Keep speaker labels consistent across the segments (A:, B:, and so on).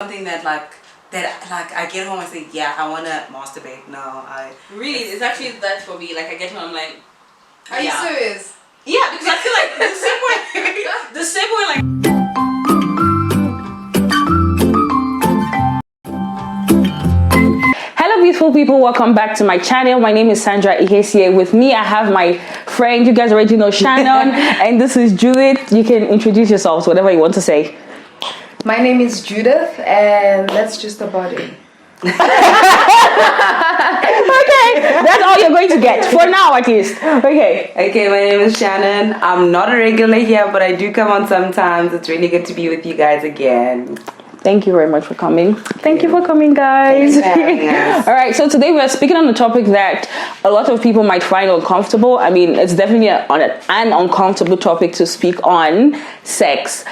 A: something that I get home and say, yeah, I want to masturbate. No, I
B: really, it's actually that for me. Like I get home, I'm like,
C: are you serious?
B: Yeah, because I feel like the same way like.
D: Hello beautiful people, welcome back to my channel. My name is Sandra e.t.c. With me I have my friend, you guys already know, Shannon. And this is Judith. You can introduce yourselves, whatever you want to say.
C: My name is Judith, and that's just about it.
D: Okay, that's all you're going to get for now, at least. Okay,
A: my name is Shannon. I'm not a regular here, but I do come on sometimes. It's really good to be with you guys again.
D: Thank you very much for coming. Thank you for coming, guys. All right, so today we're speaking on a topic that a lot of people might find uncomfortable. I mean, it's definitely an uncomfortable topic to speak on: sex.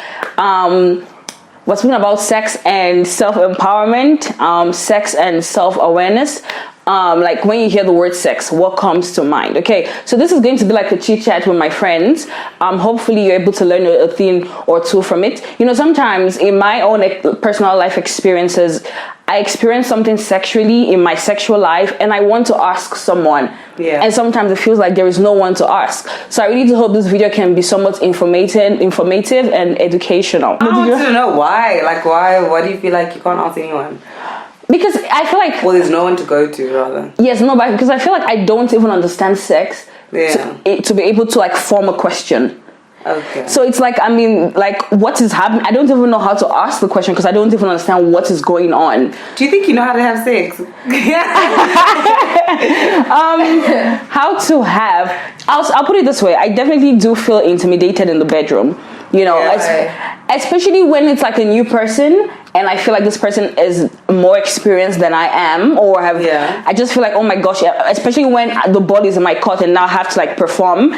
D: We're speaking about sex and self-empowerment, sex and self-awareness. Like when you hear the word sex, what comes to mind? Okay, so this is going to be like a chit chat with my friends. Hopefully you're able to learn a thing or two from it. You know, sometimes in my own personal life experiences, I experience something sexually in my sexual life and I want to ask someone. Yeah. And sometimes it feels like there is no one to ask. So I really do hope this video can be somewhat informative and educational.
A: I want to know why. Like why do you feel like you can't ask anyone?
D: Because I feel like...
A: Well, there's no one to go to, rather.
D: Yes, no, but because I feel like I don't even understand sex to be able to, like, form a question.
A: Okay.
D: So it's like, I mean, like, what is happening? I don't even know how to ask the question because I don't even understand what is going on.
A: Do you think you know how to have sex?
D: How to have... I'll put it this way. I definitely do feel intimidated in the bedroom. You know, especially when it's like a new person and I feel like this person is more experienced than I am or have, I just feel like, oh my gosh, especially when the ball is in my court and now I have to like perform.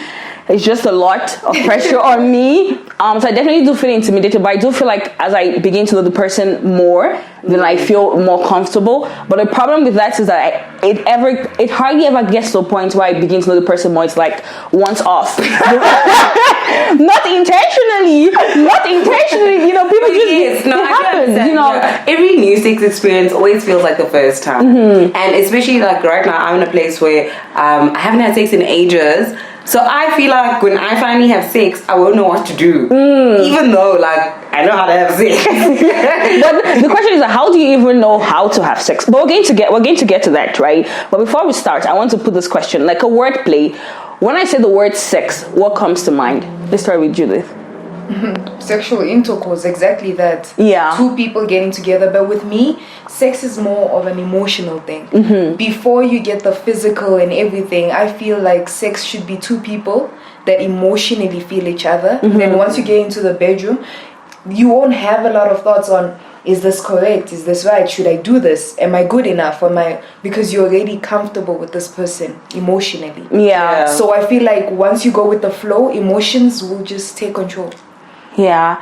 D: It's just a lot of pressure on me. So I definitely do feel intimidated, but I do feel like as I begin to know the person more, then I feel more comfortable. But the problem with that is that it hardly ever gets to a point where I begin to know the person more. It's like once off. Not intentionally. You know, people just it happens. You know,
A: every new sex experience always feels like the first time, and especially like right now, I'm in a place where I haven't had sex in ages. So I feel like when I finally have sex, I won't know what to do, even though like I know how to have sex.
D: But the question is, how do you even know how to have sex? But we're going to get to that, right? But before we start, I want to put this question, like a wordplay. When I say the word sex, what comes to mind? Let's start with Judith.
C: Sexual intercourse, exactly that.
D: Yeah.
C: Two people getting together. But with me, sex is more of an emotional thing. Before you get the physical and everything, I feel like sex should be two people that emotionally feel each other. Then once you get into the bedroom, you won't have a lot of thoughts on, is this correct? Is this right? Should I do this? Am I good enough? Because you're already comfortable with this person emotionally.
D: Yeah.
C: So I feel like once you go with the flow, emotions will just take control.
D: Yeah.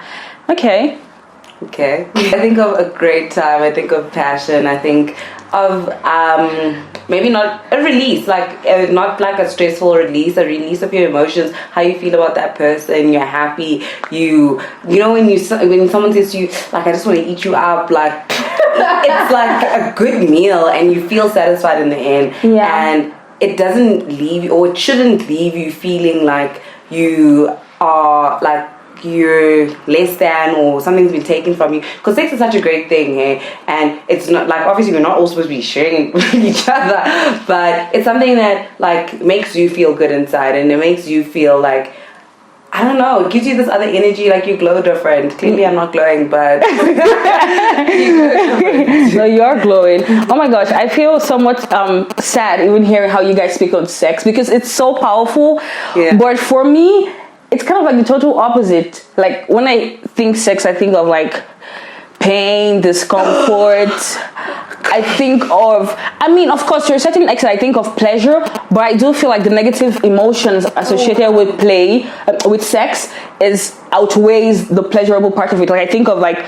D: Okay.
A: I think of a great time. I think of passion. I think of maybe not a release, like not like a stressful release, a release of your emotions, how you feel about that person. You're happy. You know when someone says to you like, I just want to eat you up, like it's like a good meal and you feel satisfied in the end. And it doesn't leave you, or it shouldn't leave you feeling like you are like you're less than or something's been taken from you, because sex is such a great thing, and it's not like, obviously we're not all supposed to be sharing with each other, but it's something that like makes you feel good inside, and it makes you feel like, I don't know, it gives you this other energy, like you glow different. Clearly I'm not glowing, but
D: no, you're glowing. Oh my gosh, I feel somewhat sad even hearing how you guys speak on sex, because it's so powerful. But for me, it's kind of like the total opposite. Like when I think sex, I think of like pain, discomfort. I think of, I mean, of course, to a certain extent, I think of pleasure, but I do feel like the negative emotions associated with with sex outweighs the pleasurable part of it. Like I think of like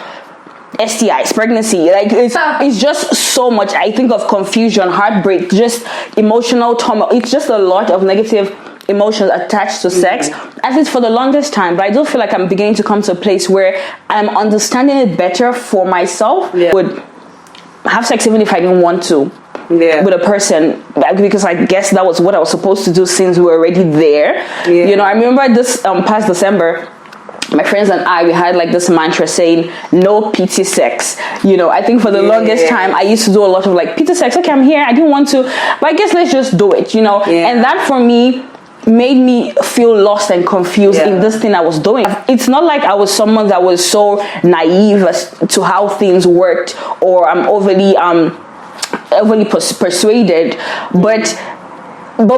D: STIs, pregnancy, like it's just so much. I think of confusion, heartbreak, just emotional trauma. It's just a lot of negative emotions attached to sex, at least for the longest time. But I do feel like I'm beginning to come to a place where I'm understanding it better for myself. Would have sex even if I didn't want to. With a person, because I guess that was what I was supposed to do since we were already there. You know, I remember this past December, my friends and I, we had like this mantra saying no PT sex. You know, I think for the longest time I used to do a lot of like PT sex. Okay, I'm here, I didn't want to, but I guess let's just do it, you know. And that for me made me feel lost and confused in this thing I was doing. It's not like I was someone that was so naive as to how things worked, or I'm overly persuaded, but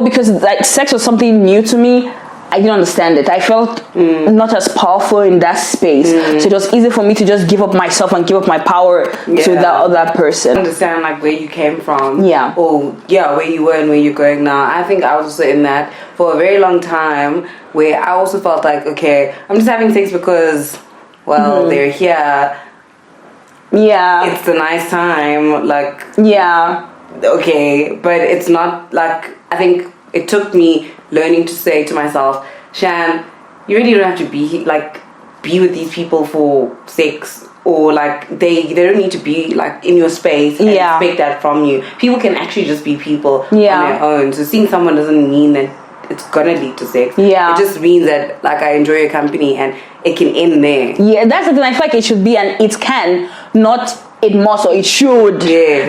D: because like sex was something new to me, I didn't understand it. I felt not as powerful in that space, so it was easy for me to just give up myself and give up my power to that other person.
A: Understand like where you came from,
D: or
A: where you were and where you're going now. I think I was also in that for a very long time, where I also felt like, okay, I'm just having sex because, well, they're here. It's a nice time, like, okay, but it's not like, I think it took me learning to say to myself, Shan, you really don't have to be with these people for sex, or like they don't need to be like in your space and expect that from you. People can actually just be people on their own. So seeing someone doesn't mean that it's gonna lead to sex. It just means that like I enjoy your company and it can end there.
D: That's the thing. I feel like it should be an it can, not it must or it should.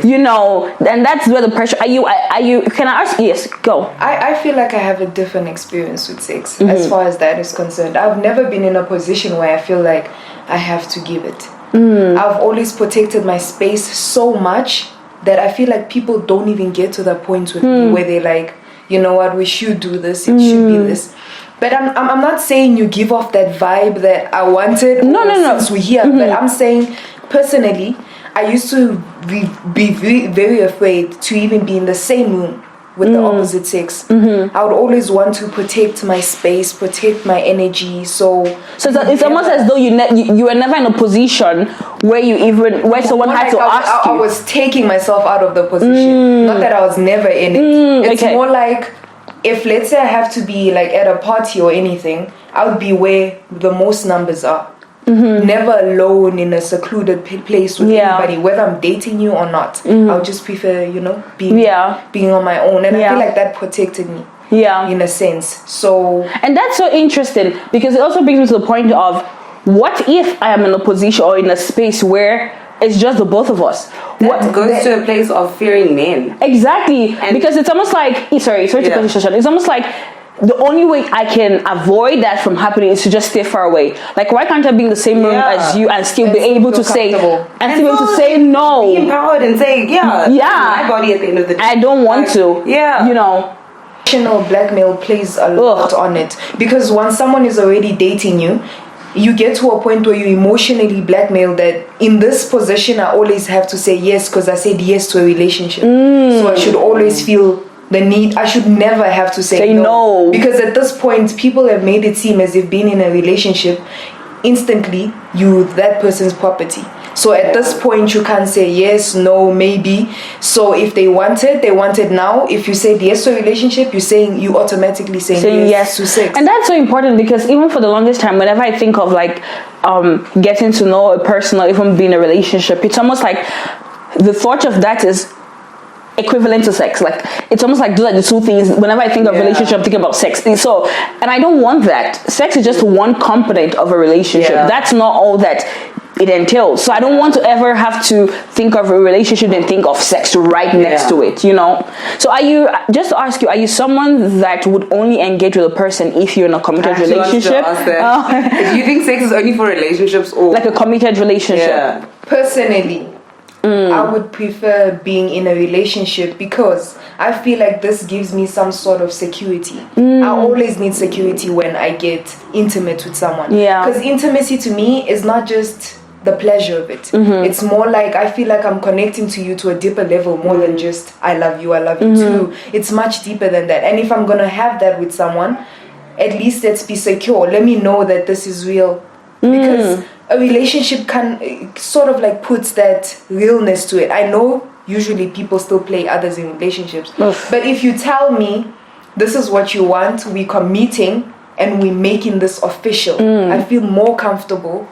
D: You know, and that's where the pressure. Are you? Can I ask? Yes, go.
C: I feel like I have a different experience with sex as far as that is concerned. I've never been in a position where I feel like I have to give it. I've always protected my space so much that I feel like people don't even get to that point with me where they're like, you know what, we should do this. It should be this. But I'm not saying you give off that vibe that I wanted. No. Since we're here, but I'm saying personally, I used to be very, very afraid to even be in the same room with the opposite sex. I would always want to protect my space, protect my energy. So
D: it's almost as though you were never in a position where someone had to ask you.
C: I was taking myself out of the position. Not that I was never in it. It's more like, if let's say I have to be like at a party or anything, I would be where the most numbers are. Never alone in a secluded place with anybody, whether I'm dating you or not. I would just prefer, you know, being on my own, and I feel like that protected me. In a sense. So,
D: and that's so interesting, because it also brings me to the point of, what if I am in a position or in a space where it's just the both of us?
A: What goes to a place of fearing men?
D: Exactly, and because it's almost like sorry to cut you short. It's almost like the only way I can avoid that from happening is to just stay far away. Like, why can't I be in the same room as you and still be able to say no?
A: Be empowered and say, my body at the end of the day.
D: I don't want to. You know.
C: Emotional blackmail plays a lot on it, because once someone is already dating you, you get to a point where you emotionally blackmail that in this position I always have to say yes because I said yes to a relationship. So I should always feel the need. I should never have to say no. Because at this point, people have made it seem as if being in a relationship, instantly, that person's property. So at this point, you can't say yes, no, maybe. So if they want it now. If you said yes to a relationship, you automatically saying yes to sex.
D: And that's so important, because even for the longest time, whenever I think of like getting to know a person or even being in a relationship, it's almost like the thought of that is equivalent to sex. Like, it's almost like those are the two things. Whenever I think of relationship, I'm thinking about sex. So, and I don't want that. Sex is just one component of a relationship. That's not all that it entails. So I don't want to ever have to think of a relationship and think of sex right next to it, you know. So are you someone that would only engage with a person if you're in a committed relationship?
A: Do you think sex is only for relationships, or
D: like a committed relationship?
C: Personally, I would prefer being in a relationship, because I feel like this gives me some sort of security. I always need security when I get intimate with someone. Because intimacy to me is not just the pleasure of it. It's more like I feel like I'm connecting to you to a deeper level, more than just I love you too. It's much deeper than that. And if I'm gonna have that with someone, at least let's be secure. Let me know that this is real. Because a relationship can sort of like puts that realness to it. I know usually people still play others in relationships, but if you tell me this is what you want, we're committing and we're making this official. I feel more comfortable.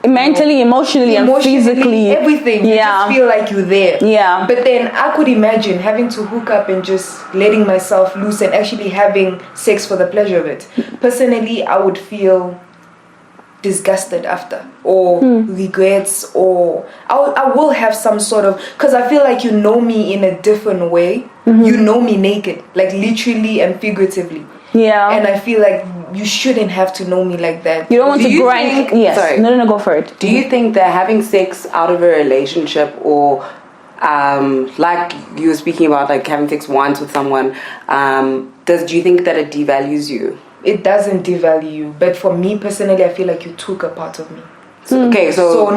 D: Mentally, emotionally, and physically.
C: Everything. You just feel like you're there.
D: Yeah.
C: But then I could imagine having to hook up and just letting myself loose and actually having sex for the pleasure of it. Personally, I would feel disgusted after, or regrets, or I will have some sort of, because I feel like you know me in a different way. You know me naked, like literally and figuratively.
D: Yeah.
C: And I feel like you shouldn't have to know me like that.
D: You don't want to grind. Yes. Sorry. No, go for it.
A: Do you think that having sex out of a relationship, or like you were speaking about, like having sex once with someone, do you think that it devalues you?
C: It doesn't devalue you, but for me personally, I feel like you took a part of me.
A: Okay, so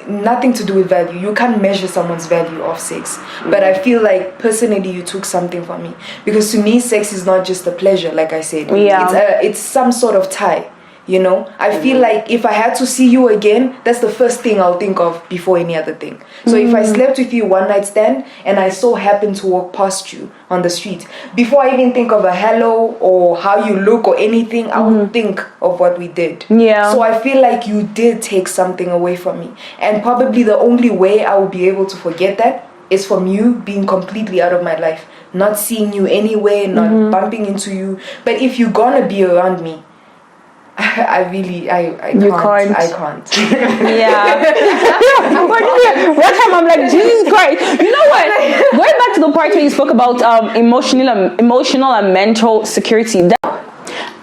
C: nothing to do with value. You can't measure someone's value of sex. But I feel like personally you took something from me, because to me sex is not just a pleasure, like I said. It's some sort of tie. You know, I feel like if I had to see you again, that's the first thing I'll think of before any other thing. So if I slept with you one night stand and I so happen to walk past you on the street, before I even think of a hello or how you look or anything, I would think of what we did.
D: Yeah.
C: So I feel like you did take something away from me. And probably the only way I will be able to forget that is from you being completely out of my life. Not seeing you anywhere, not bumping into you. But if you're gonna be around me, I can't.
D: Yeah. One time I'm like, Jesus Christ. You know what? Going back to the part where you spoke about emotional and mental security.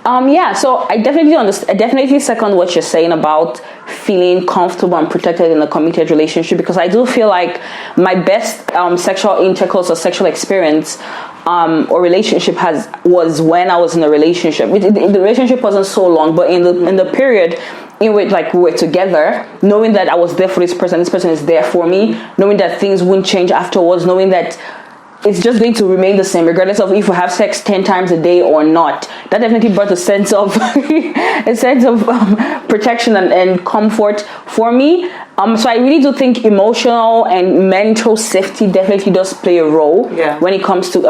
D: So I definitely second what you're saying about feeling comfortable and protected in a committed relationship, because I do feel like my best sexual intercourse or sexual experience or relationship was when I was in a relationship. The relationship wasn't so long, but in the period in which like we were together, knowing that I was there for this person is there for me, knowing that things wouldn't change afterwards, knowing that it's just going to remain the same regardless of if we have sex 10 times a day or not. That definitely brought a sense of protection and comfort for me. So I really do think emotional and mental safety definitely does play a role when it comes to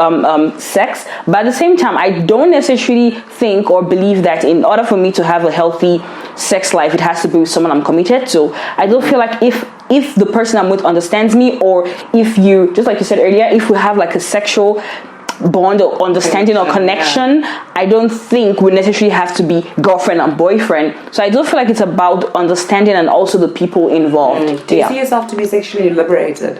D: sex. But at the same time, I don't necessarily think or believe that in order for me to have a healthy sex life, it has to be with someone I'm committed to. I don't feel like if the person I'm with understands me, or if you, just like you said earlier, if we have like a sexual bond or understanding or connection, I don't think we necessarily have to be girlfriend and boyfriend. So I do feel like it's about understanding and also the people involved.
A: Do you see yourself to be sexually liberated?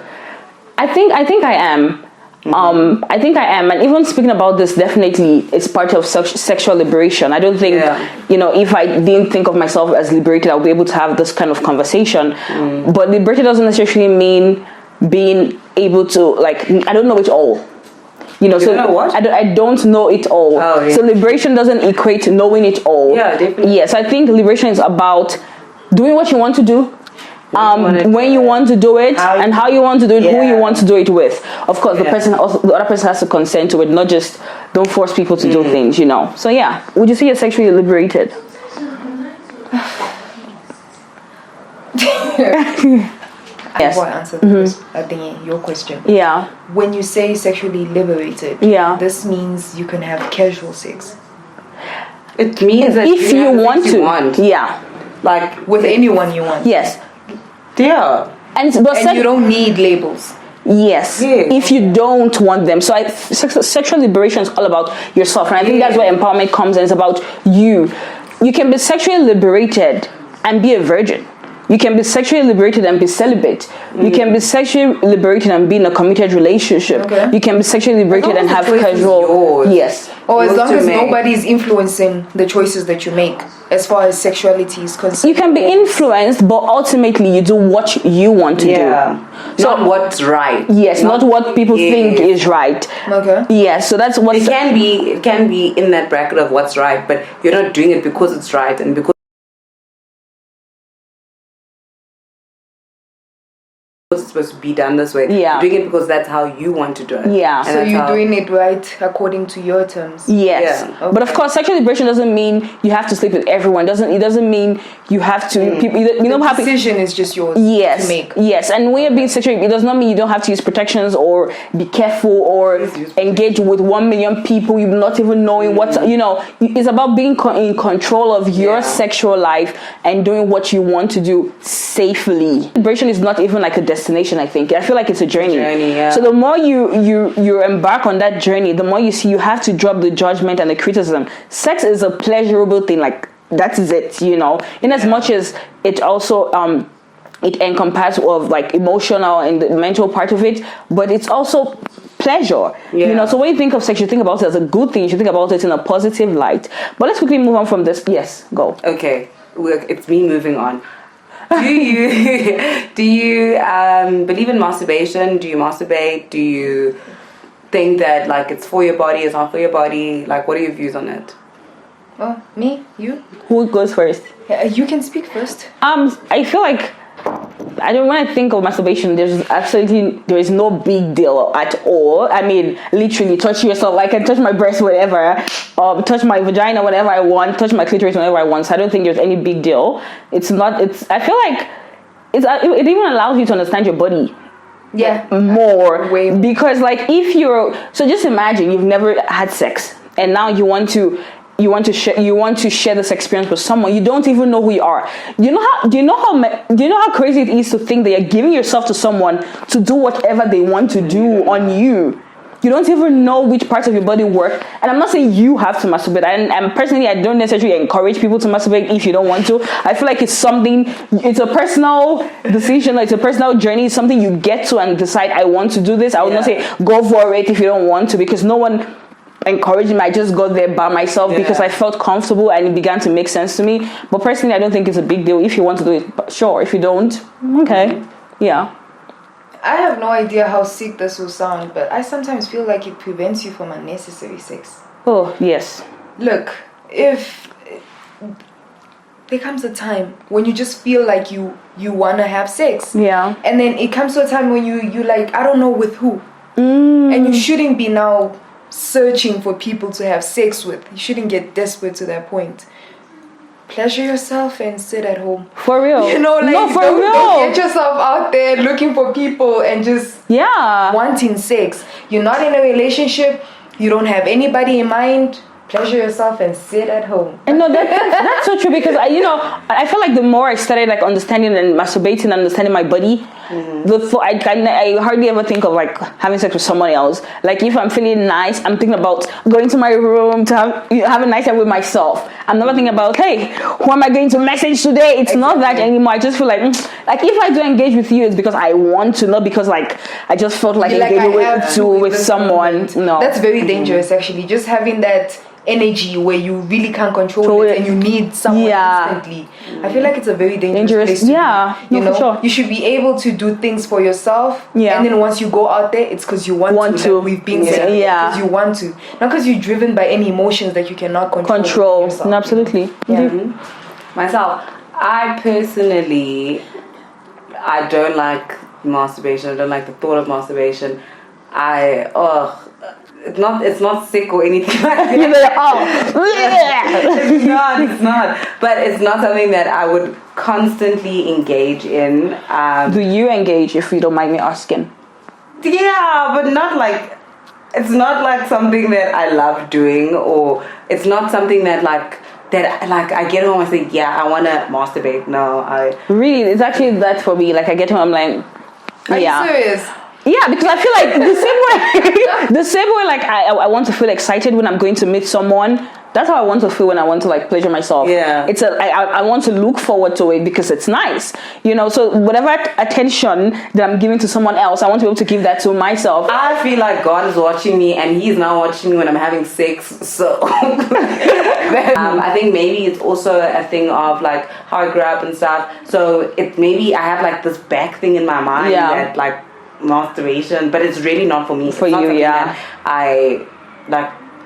D: I think I am. I think I am, and even speaking about this, definitely it's part of sexual liberation. I don't think, if I didn't think of myself as liberated, I'll be able to have this kind of conversation. But liberated doesn't necessarily mean being able to, like, I don't know it all. You don't know what? I don't know it all. So liberation doesn't equate to knowing it all.
A: Yeah, definitely.
D: Yes, I think liberation is about doing what you want to do, when you want to do it, and how you want to do it, who you want to do it with. Of course, the other person has to consent to it, not just don't force people to do things, So yeah, would you say you're sexually liberated?
C: Before I answer your question.
D: Yeah.
C: When you say sexually liberated, this means you can have casual sex.
A: It means that
D: if you want to. Yeah.
C: Like with anyone you want.
D: Yes.
C: Yeah. And you don't need labels.
D: Yes. If you don't want them. So sexual liberation is all about yourself. And I think that's where empowerment comes in. It's about you. You can be sexually liberated and be a virgin. You can be sexually liberated and be celibate. You can be sexually liberated and be in a committed relationship. You can be sexually liberated and have casual. Yes.
C: Or as long as nobody is influencing the choices that you make as far as sexuality is concerned.
D: You can be influenced, but ultimately you do what you want to do.
A: So not what's right.
D: Yes, not what people think is right.
C: Okay.
D: Yes, so that's what
A: it can be in that bracket of what's right, but you're not doing it because it's right and because it's supposed to be done this way.
D: Yeah.
A: You're doing it because that's how you want to do it.
D: Yeah.
A: And
C: So
A: that's
C: you're
A: how-
C: doing it right according to your terms.
D: Yes,
A: Yeah.
D: but of course, sexual liberation doesn't mean you have to sleep with everyone. It doesn't mean you have to. People, you don't have to.
C: Decision is just yours
D: Yes,
C: to make.
D: yes, and when you're being sexual, it does not mean you don't have to use protections or be careful or engage with 1 million people you not even knowing what It's about being in control of your sexual life and doing what you want to do safely. Liberation is not even like a destination. I feel like it's a journey.
A: Yeah.
D: So the more you embark on that journey, the more you see you have to drop the judgment and the criticism. Sex is a pleasurable thing, like that is it, in as much as it also it encompasses of like emotional and the mental part of it, but it's also pleasure. So when you think of sex, you think about it as a good thing, you should think about it in a positive light. But let's quickly move on from this. Yes, go.
A: Okay, it's me moving on. Do you believe in masturbation? Do you masturbate? Do you think that like it's for your body, it's not for your body? Like, what are your views on it?
C: Oh, me? You?
D: Who goes first?
C: You can speak first.
D: I feel like when I think of masturbation, there is no big deal at all. I mean, literally touch yourself. I can touch my breast whenever, touch my vagina whenever I want, touch my clitoris whenever I want. So I don't think there's any big deal. I feel like it even allows you to understand your body.
C: Yeah.
D: More. Because like so just imagine you've never had sex and now you want to share this experience with someone you don't even know who you are. Do you know how crazy it is to think that you're giving yourself to someone to do whatever they want to do on you? You don't even know which parts of your body work. And I'm not saying you have to masturbate. And personally, I don't necessarily encourage people to masturbate if you don't want to. I feel like it's a personal decision, it's a personal journey, it's something you get to and decide, I want to do this. I would not say go for it if you don't want to, because no one encouraged me. I just got there by myself because I felt comfortable and it began to make sense to me. But personally, I don't think it's a big deal. If you want to do it, but sure. If you don't, okay. Yeah.
C: I have no idea how sick this will sound, but I sometimes feel like it prevents you from unnecessary sex.
D: Oh, yes.
C: Look, if there comes a time when you just feel like you want to have sex.
D: Yeah.
C: And then it comes to a time when you like, I don't know with who. And you shouldn't be now searching for people to have sex with. You shouldn't get desperate to that point. Pleasure yourself and sit at home.
D: For real.
C: Don't get yourself out there looking for people and just wanting sex. You're not in a relationship. You don't have anybody in mind. Pleasure yourself and sit at home.
D: And no, that's so true, because I feel like the more I started like understanding and masturbating and understanding my body, I hardly ever think of like having sex with someone else. Like if I'm feeling nice, I'm thinking about going to my room to have a nice time with myself. I'm never thinking about, hey, who am I going to message today? It's not that anymore. I just feel like if I do engage with you, it's because I want to, not because like I just felt like engaging with someone. No,
C: that's very dangerous actually. Just having that energy where you really can't control it and you need someone instantly. I feel like it's a very dangerous place to be.
D: For sure.
C: You should be able to do things for yourself, and then once you go out there, it's because you want to. Like we've been saying, because you want to, not because you're driven by any emotions that you cannot control yourself.
D: Absolutely.
A: Myself, I personally, I don't like masturbation. I don't like the thought of masturbation. It's not sick or anything like that. It's not. But it's not something that I would constantly engage in.
D: Do you engage, if you don't mind me asking?
A: Yeah, but not like, it's not like something that I love doing, or it's not something that I get home and say, yeah, I want to masturbate. No,
D: Really, it's actually that for me. Like I get home, I'm like,
C: Are you serious?
D: Yeah, because I feel like the same way like I want to feel excited when I'm going to meet someone. That's how I want to feel when I want to like pleasure myself.
A: Yeah.
D: I want to look forward to it because it's nice. So whatever attention that I'm giving to someone else, I want to be able to give that to myself.
A: I feel like God is watching me, and He's now watching me when I'm having sex. So I think maybe it's also a thing of like how I grew up and stuff. So maybe I have like this back thing in my mind that like masturbation, but it's really not for me.
D: For you,
A: that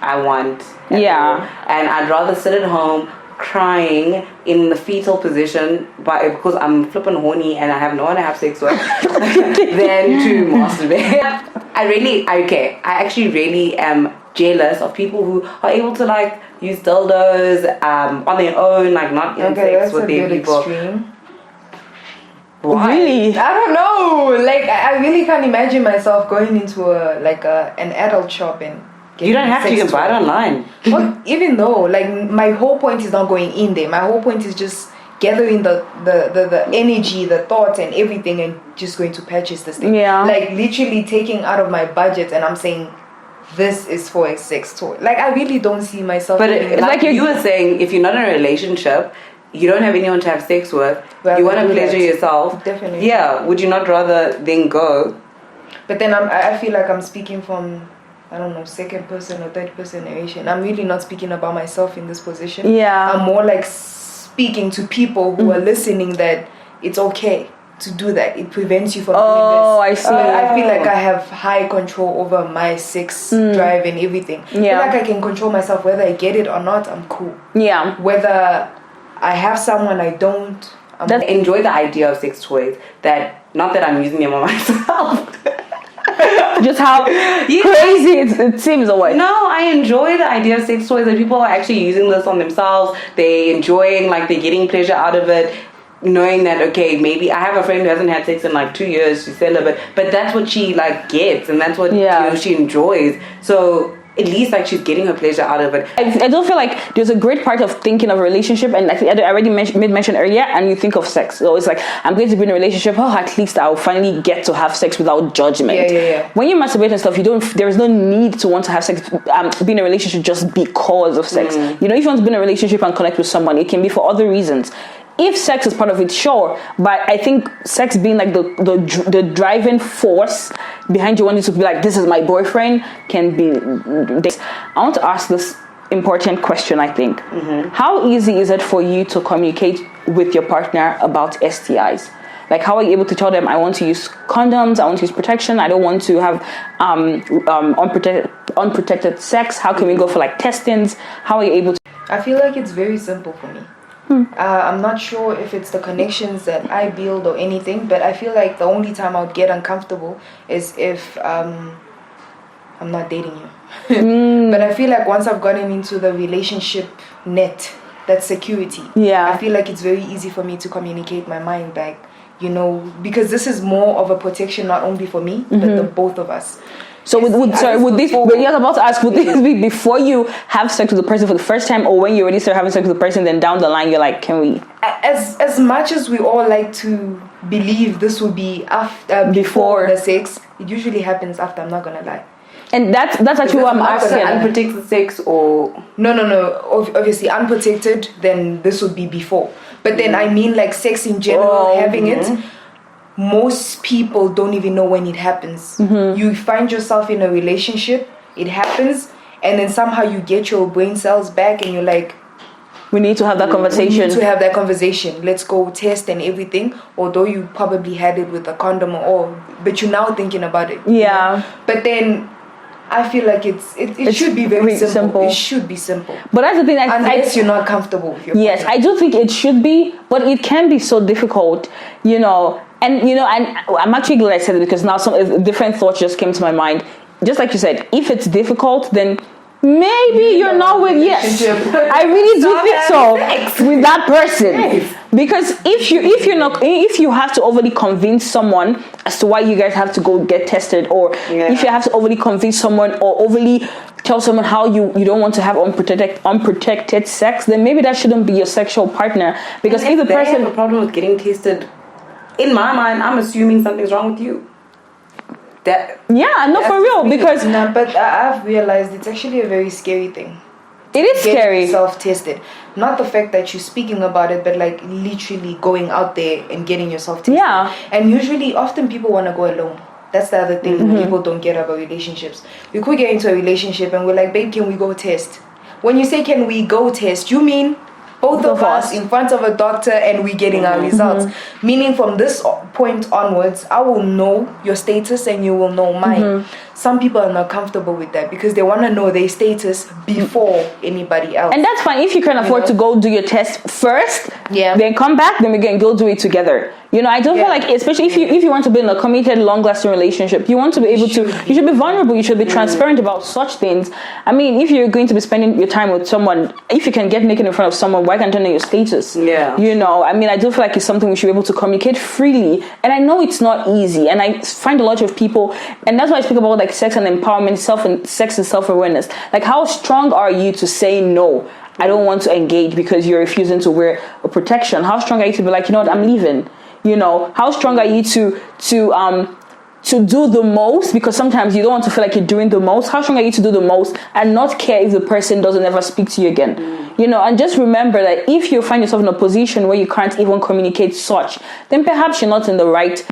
A: I want. And I'd rather sit at home, crying in the fetal position because I'm flipping horny and I have no one to have sex with than to masturbate. I actually really am jealous of people who are able to like use dildos on their own, like not in sex with their people.
C: Extreme.
A: Why?
D: Really?
C: I don't know. Like I really can't imagine myself going into an adult shop and
A: You don't have to, you can buy it online.
C: Well, even though, like, my whole point is not going in there. My whole point is just gathering the energy, the thoughts and everything and just going to purchase this thing.
D: Yeah.
C: Like, literally taking out of my budget and I'm saying, this is for a sex toy. Like, I really don't see myself.
A: But it's like you were saying, if you're not in a relationship, you don't have anyone to have sex with, you want to pleasure yourself.
C: Definitely.
A: Yeah. Would you not rather then go?
C: But then I feel like I'm speaking from, I don't know, second person or third person narration. I'm really not speaking about myself in this position.
D: Yeah.
C: I'm more like speaking to people who are listening that it's okay to do that. It prevents you from doing this.
D: Oh, I see.
C: I feel like I have high control over my sex drive and everything. I feel like I can control myself. Whether I get it or not, I'm cool.
D: Yeah.
C: Whether I have someone, I don't.
A: I enjoy the idea of sex toys. Not that I'm using them on myself.
D: Just how crazy it seems or what?
A: No, I enjoy the idea of sex toys, that people are actually using this on themselves. They enjoying, like, they're getting pleasure out of it, knowing that, okay, maybe I have a friend who hasn't had sex in like 2 years, she's celibate, but that's what she like gets and that's what she enjoys. So at least like she's getting her pleasure out of it.
D: I don't feel like there's a great part of thinking of a relationship, and like I already made mention earlier, and you think of sex. So it's like, I'm going to be in a relationship, at least I'll finally get to have sex without judgment.
C: Yeah.
D: When you masturbate and stuff, there's no need to want to have sex, be in a relationship just because of sex. You know, if you want to be in a relationship and connect with someone, it can be for other reasons. If sex is part of it, sure, but I think sex being like the driving force behind you wanting to be like, this is my boyfriend, can be. I want to ask this important question, I think. How easy is it for you to communicate with your partner about STIs? Like, how are you able to tell them, I want to use condoms, I want to use protection, I don't want to have unprotected sex? How can we go for like testings? How are you able to?
C: I feel like it's very simple for me. I'm not sure if it's the connections that I build or anything, but I feel like the only time I'll get uncomfortable is if I'm not dating you. But I feel like once I've gotten into the relationship net, that security, I feel like it's very easy for me to communicate my mind back, you know, because this is more of a protection not only for me, but the both of us.
D: So would this be before you have sex with the person for the first time, or when you already start having sex with the person, then down the line you're like, can we?
C: As much as we all like to believe this will be after before the sex, it usually happens after. I'm not gonna lie.
D: And that's actually what I'm asking.
A: Unprotected sex or
C: no. Obviously unprotected. Then this would be before. But then I mean like sex in general, having it. Most people don't even know when it happens. You find yourself in a relationship, it happens, and then somehow you get your brain cells back and you're like,
D: we need to have that conversation.
C: Let's go test and everything, although you probably had it with a condom but you're now thinking about it.
D: Yeah.
C: But then I feel like it should be very simple. It should be simple.
D: But that's the thing.
C: Unless you're not comfortable with your partner.
D: I do think it should be, but it can be so difficult, you know. And you know, and I'm actually glad I said it, because now some different thoughts just came to my mind. Just like you said, if it's difficult, then maybe you're not with I really do think so with that person. Because if you have to overly convince someone as to why you guys have to go get tested, or if you have to overly convince someone or overly tell someone how you don't want to have unprotected sex, then maybe that shouldn't be your sexual partner. Because if the person
A: have a problem with getting tested, in my mind, I'm assuming something's wrong with you. For real, because
C: but I've realized it's actually a very scary thing.
D: It is scary.
C: Self-tested, not the fact that you're speaking about it, but like literally going out there and getting yourself tested.
D: Yeah.
C: And usually, often people want to go alone. That's the other thing people don't get about relationships. We could get into a relationship and we're like, babe, can we go test? When you say can we go test, you mean both of us in front of a doctor, and we're getting our results. Meaning from this point onwards, I will know your status and you will know mine. Some people are not comfortable with that because they want to know their status before anybody else.
D: And that's fine if you can afford to go do your test first,
C: Yeah.
D: then come back, then we can go do it together. You know, I don't feel like, especially if you want to be in a committed, long-lasting relationship, you want to be able to, you should be vulnerable, you should be transparent about such things. I mean, if you're going to be spending your time with someone, if you can get naked in front of someone, why can't you know your status?
A: Yeah.
D: You know, I mean, I do feel like it's something we should be able to communicate freely. And I know it's not easy. And I find a lot of people, and that's why I speak about like sex and empowerment, sex and self-awareness. Like, how strong are you to say no? I don't want to engage because you're refusing to wear a protection. How strong are you to be like, you know what, I'm leaving? You know, how strong are you to do the most, because sometimes you don't want to feel like you're doing the most. How strong are you to do the most and not care if the person doesn't ever speak to you again? You know, and just remember that if you find yourself in a position where you can't even communicate such, then perhaps you're not in the right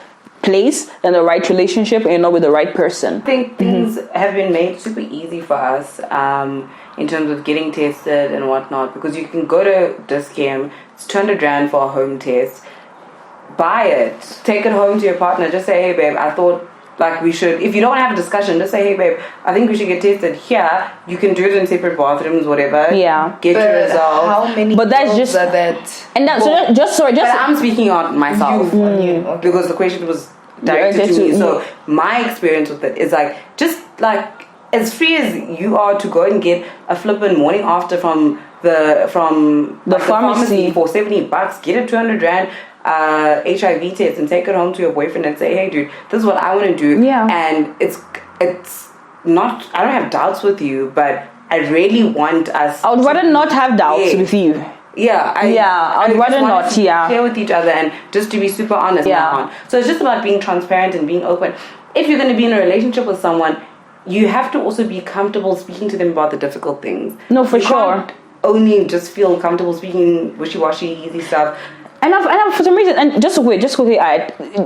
D: place, in the right relationship, and you're not with the right person.
A: I think things have been made super easy for us in terms of getting tested and whatnot, because you can go to Discam, it's 200 Rand for a home test. Buy it, take it home to your partner, just say, hey babe, I thought like we should, if you don't have a discussion, just say, hey babe, I think we should get tested here. You can do it in separate bathrooms, whatever.
D: Yeah.
A: Get your results.
C: How many
D: But that's
C: girls
D: just
C: are that?
D: And that's
A: But I'm speaking on myself
C: Okay.
A: because the question was directed to me. So my experience with it is like, just like as free as you are to go and get a flippin' morning after from the pharmacy for $70, get a 200 Rand HIV test and take it home to your boyfriend and say, hey dude, this is what I want to do.
D: Yeah.
A: And it's not, I don't have doubts with you, but I really want us
D: I would rather not have doubts with you.
A: Yeah,
D: I'd rather not.
A: Clear with each other and just to be super honest. Now. So it's just about being transparent and being open. If you're going to be in a relationship with someone, you have to also be comfortable speaking to them about the difficult things.
D: No, for
A: you
D: sure.
A: Can't only just feel comfortable speaking wishy-washy, easy stuff.
D: And I've for some reason, and just quickly,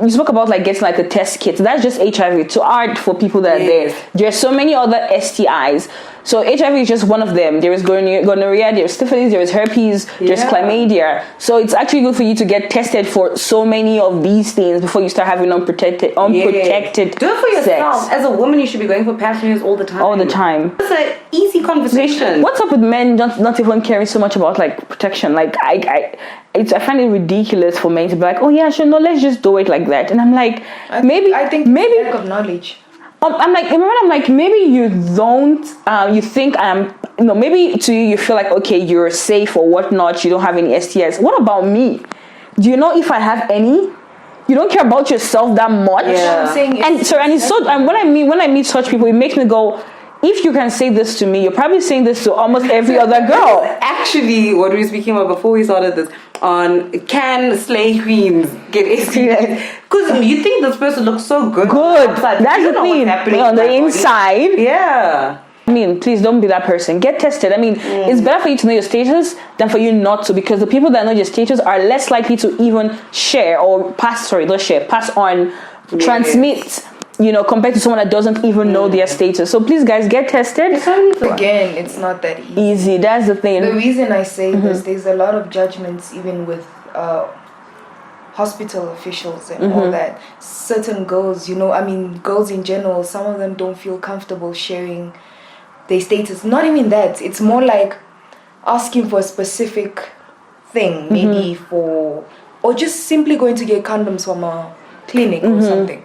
D: you spoke about like getting like a test kit. That's just HIV. To art for people that are there. There's so many other STIs. So HIV is just one of them. There is gonorrhea, there's syphilis, there's herpes, there's chlamydia. So it's actually good for you to get tested for so many of these things before you start having unprotected
A: Do it for yourself.
D: sex.
A: As a woman, you should be going for pap smears all the time.
D: All the time.
A: It's an easy conversation.
D: What's up with men not even caring so much about like protection? Like I find it ridiculous for men to be like, oh yeah, sure, no, let's just do it like that. And I'm like,
C: I think lack of knowledge.
D: I'm like, maybe you don't, you think maybe to you feel like, okay, you're safe or whatnot, you don't have any STIs. What about me? Do you know if I have any? You don't care about yourself that much.
C: Yeah. I'm saying
D: And when I meet such people, it makes me go, if you can say this to me, you're probably saying this to almost every other girl.
A: Actually, what we were speaking about before we started this, on can slay queens get STIs? Because you think this person looks so good.
D: That's the thing. On the inside.
A: Yeah.
D: I mean, please don't be that person. Get tested. I mean, it's better for you to know your status than for you not to, because the people that know your status are less likely to even share or pass on, transmit, you know, compared to someone that doesn't even know their status. So please, guys, get tested.
C: Again, it's not that easy.
D: That's the thing.
C: The reason I say this, there's a lot of judgments even with hospital officials and all that. Certain girls, girls in general, some of them don't feel comfortable sharing their status. Not even that. It's more like asking for a specific thing, maybe or just simply going to get condoms from a clinic or something.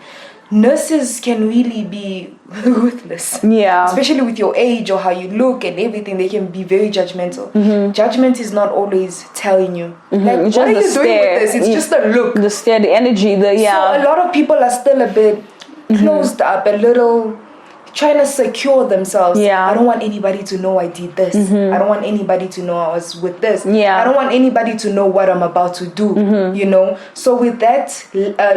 C: Nurses can really be ruthless. Yeah. Especially with your age or how you look and everything, they can be very judgmental. Judgment is not always telling you. Like, what are you doing with this? It's just a look.
D: The stare, the energy, So
C: a lot of people are still a bit closed up, a little trying to secure themselves. I don't want anybody to know I did this. I don't want anybody to know I was with this. I don't want anybody to know what I'm about to do. You know. So with that,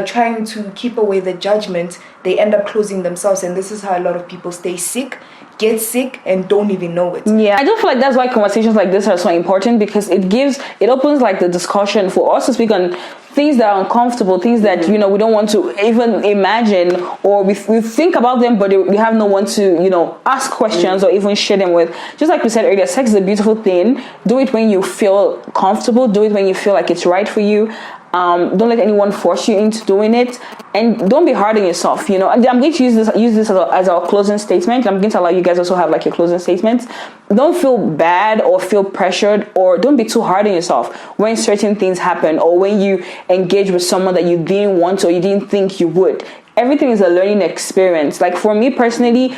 C: trying to keep away the judgment, they end up closing themselves, and this is how a lot of people stay sick, get sick, and don't even know it.
D: I don't feel like that's why conversations like this are so important, because it opens like the discussion for us to speak on things that are uncomfortable, things that we don't want to even imagine, or we think about them, but we have no one to ask questions or even share them with. Just like we said earlier, sex is a beautiful thing. Do it when you feel comfortable. Do it when you feel like it's right for you. Don't let anyone force you into doing it, and don't be hard on yourself. I'm going to use this as our closing statement. I'm going to allow you guys also have like your closing statements. Don't feel bad or feel pressured, or don't be too hard on yourself when certain things happen, or when you engage with someone that you didn't want or you didn't think you would. Everything is a learning experience. Like for me personally,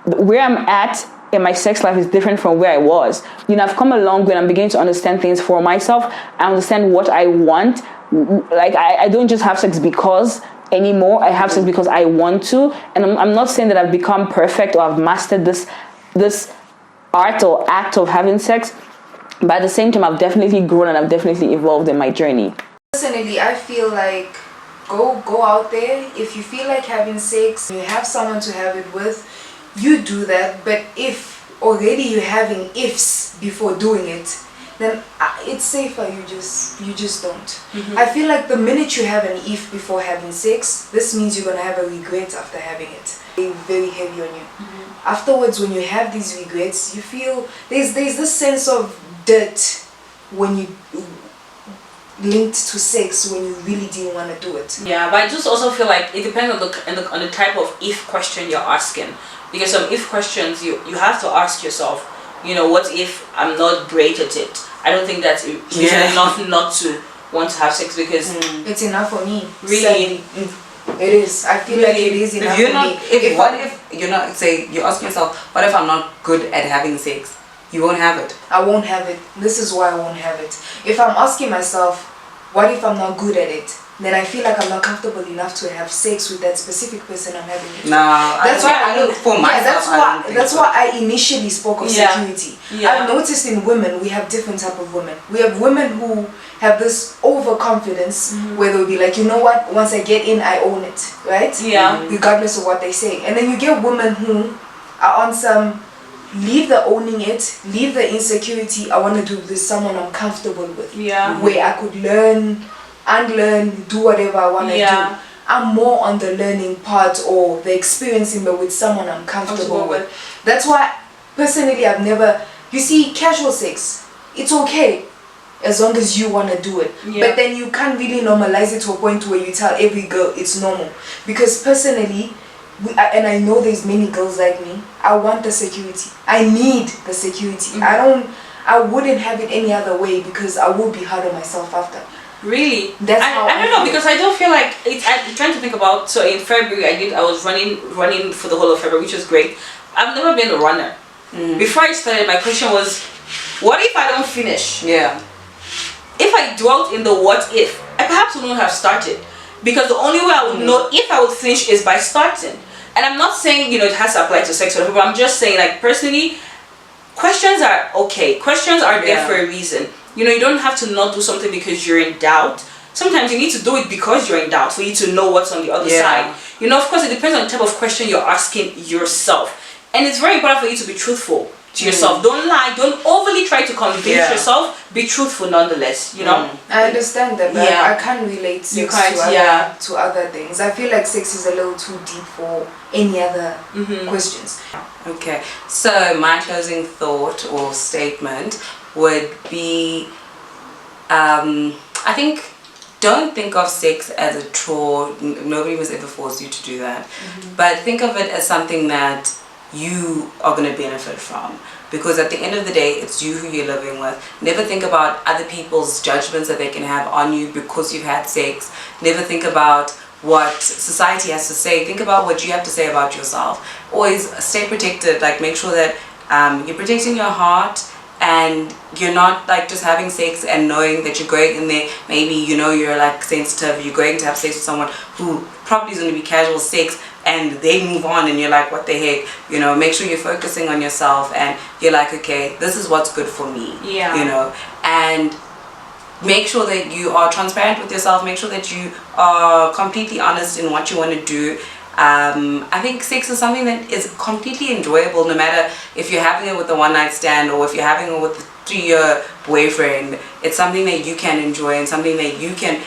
D: where I'm at in my sex life is different from where I was. I've come a long way, and I'm beginning to understand things for myself. I understand what I want. Like I don't just have sex because anymore. I have sex because I want to, and I'm not saying that I've become perfect or I've mastered this art or act of having sex, but at the same time I've definitely grown and I've definitely evolved in my journey.
C: Personally, I feel like go out there. If you feel like having sex, you have someone to have it with, you do that. But if already you're having ifs before doing it, then it's safer you just don't. I feel like the minute you have an if before having sex, this means you're gonna have a regret after having it. Very, very heavy on you. Afterwards, when you have these regrets, you feel there's this sense of dirt when you linked to sex when you really didn't want to do it.
B: Yeah, but I just also feel like it depends on the type of if question you're asking, because some if questions you have to ask yourself, what if I'm not great at it? I don't think that's reason enough not to want to have sex, because
C: it's enough for me.
B: Really,
C: it is. I feel like it is enough for me.
A: If you're not, say, you ask yourself, what if I'm not good at having sex? You won't have it.
C: I won't have it. This is why I won't have it. If I'm asking myself, what if I'm not good at it? Then I feel like I'm not comfortable enough to have sex with that specific person I'm having it with.
A: No, that's why I look for myself.
C: That's why I initially spoke of security. I've noticed in women, we have different type of women. We have women who have this overconfidence where they'll be like, you know what, once I get in, I own it, right?
B: Yeah.
C: Regardless of what they say. And then you get women who are on some, leave the owning it, leave the insecurity, I want to do this someone I'm comfortable with.
B: Yeah.
C: Where I could learn, unlearn, do whatever I want to do. I'm more on the learning part or the experiencing, but with someone I'm comfortable with. That's why, personally, I've never, you see, casual sex, it's okay as long as you want to do it. But then you can't really normalize it to a point where you tell every girl it's normal. Because personally, and I know there's many girls like me, I want the security. I need the security. I wouldn't have it any other way, because I will be hard on myself after.
B: Really?
C: That's how
B: I don't know, because I don't feel like I'm trying to think about. So in February, I was running for the whole of February, which was great. I've never been a runner. Before I started, my question was, what if I don't finish?
A: Yeah.
B: If I dwelt in the what if, I perhaps wouldn't have started, because the only way I would know if I would finish is by starting. And I'm not saying it has to apply to sex or whatever. I'm just saying, like, personally, questions are okay. Questions are there for a reason. You don't have to not do something because you're in doubt. Sometimes you need to do it because you're in doubt for you to know what's on the other side. Of course, it depends on the type of question you're asking yourself. And it's very important for you to be truthful to yourself. Don't lie. Don't overly try to convince yourself. Be truthful nonetheless,
C: I understand that, but I can't relate sex to other things. I feel like sex is a little too deep for any other questions.
A: Okay, so my closing thought or statement would be, I think, don't think of sex as a chore. Nobody was ever forced you to do that. But think of it as something that you are going to benefit from. Because at the end of the day, it's you who you're living with. Never think about other people's judgments that they can have on you because you've had sex. Never think about what society has to say. Think about what you have to say about yourself. Always stay protected. Like, make sure that you're protecting your heart, and you're not like just having sex and knowing that you're going in there, maybe you're like sensitive, you're going to have sex with someone who probably is going to be casual sex, and they move on and you're like, what the heck. Make sure you're focusing on yourself and you're like, okay, this is what's good for me. And make sure that you are transparent with yourself. Make sure that you are completely honest in what you want to do. I think sex is something that is completely enjoyable, no matter if you're having it with a one-night stand or if you're having it with 3-year boyfriend, it's something that you can enjoy and something that you can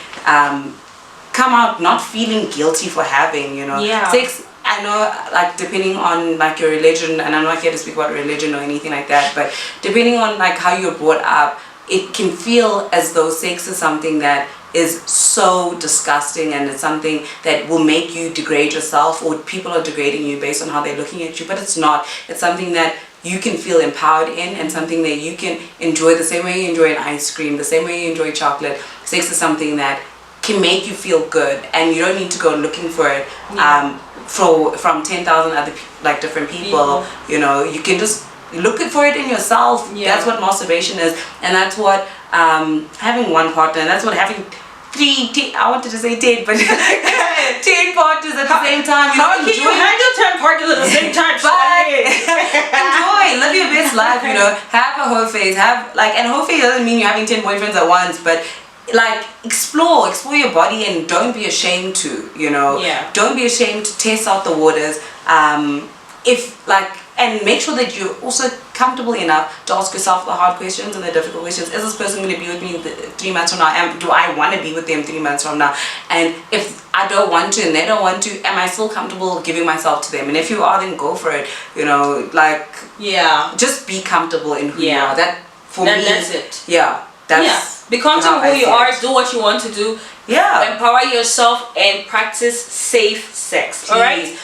A: come out not feeling guilty for having, you know.
B: Yeah.
A: Sex, I know, like, depending on like your religion, and I'm not here to speak about religion or anything like that, but depending on like how you're brought up, it can feel as though sex is something that is so disgusting and it's something that will make you degrade yourself, or people are degrading you based on how they're looking at you, but it's not. It's something that you can feel empowered in, and something that you can enjoy the same way you enjoy an ice cream, the same way you enjoy chocolate. Sex is something that can make you feel good, and you don't need to go looking for it from 10,000 other like different people. You know, you can just look for it in yourself. That's what masturbation is, and that's what having one partner, and that's what having I wanted to say 10, but 10 partners at the same time.
B: How can you handle 10 partners at the same time?
A: Enjoy, live your best life, you know. Have a whole phase, and whole phase doesn't mean you're having 10 boyfriends at once, but like explore your body, and don't be ashamed to, you know. Don't be ashamed to test out the waters. And make sure that you're also comfortable enough to ask yourself the hard questions and the difficult questions. Is this person going to be with me 3 months from now? Do I want to be with them 3 months from now? And if I don't want to and they don't want to, am I still comfortable giving myself to them? And if you are, then go for it. You know, like, just be comfortable in who you are. That, for me,
B: that's it.
A: That's
B: be comfortable who you are. Do what you want to do. Empower yourself and practice safe sex.
A: Please.
B: All right.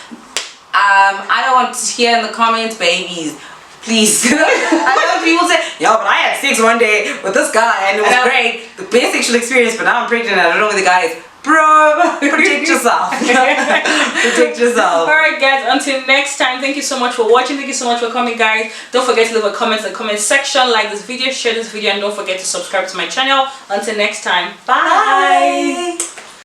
A: I don't want to hear in the comments, babies, please. I know people say, yo, but I had sex one day with this guy and it was great, the best sexual experience, but now I'm pregnant and I don't know where the guy is. Bro, protect yourself. Protect yourself.
B: Alright guys, until next time, thank you so much for watching. Thank you so much for coming, guys. Don't forget to leave a comment in the comment section, like this video, share this video, and don't forget to subscribe to my channel. Until next time, bye.